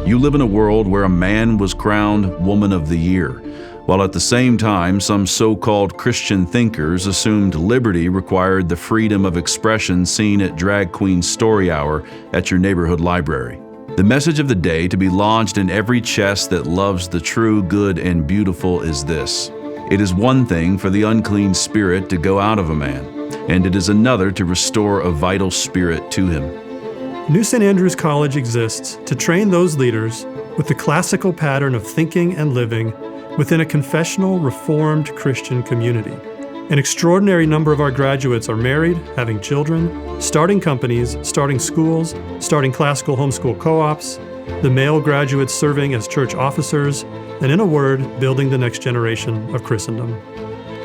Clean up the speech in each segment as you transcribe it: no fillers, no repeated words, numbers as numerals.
You live in a world where a man was crowned Woman of the Year, while at the same time some so-called Christian thinkers assumed liberty required the freedom of expression seen at Drag Queen Story Hour at your neighborhood library. The message of the day to be lodged in every chest that loves the true, good, and beautiful is this: it is one thing for the unclean spirit to go out of a man, and it is another to restore a vital spirit to him. New St. Andrew's College exists to train those leaders with the classical pattern of thinking and living within a confessional, Reformed Christian community. An extraordinary number of our graduates are married, having children, starting companies, starting schools, starting classical homeschool co-ops, the male graduates serving as church officers, and in a word, building the next generation of Christendom.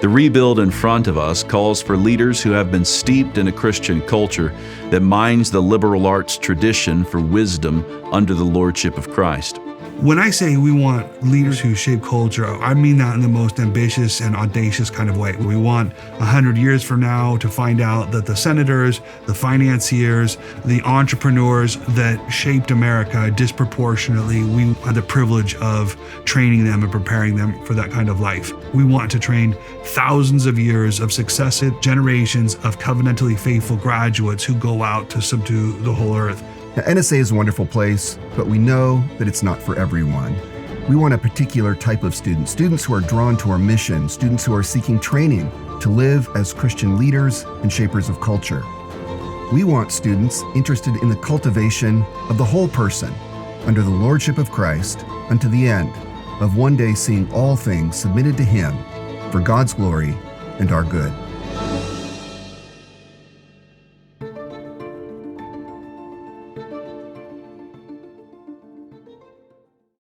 The rebuild in front of us calls for leaders who have been steeped in a Christian culture that mines the liberal arts tradition for wisdom under the lordship of Christ. When I say we want leaders who shape culture, I mean that in the most ambitious and audacious kind of way. We want 100 years from now to find out that the senators, the financiers, the entrepreneurs that shaped America disproportionately, we had the privilege of training them and preparing them for that kind of life. We want to train thousands of years of successive generations of covenantally faithful graduates who go out to subdue the whole earth. Now, NSA is a wonderful place, but we know that it's not for everyone. We want a particular type of students who are drawn to our mission, students who are seeking training to live as Christian leaders and shapers of culture. We want students interested in the cultivation of the whole person under the lordship of Christ unto the end of one day seeing all things submitted to Him for God's glory and our good.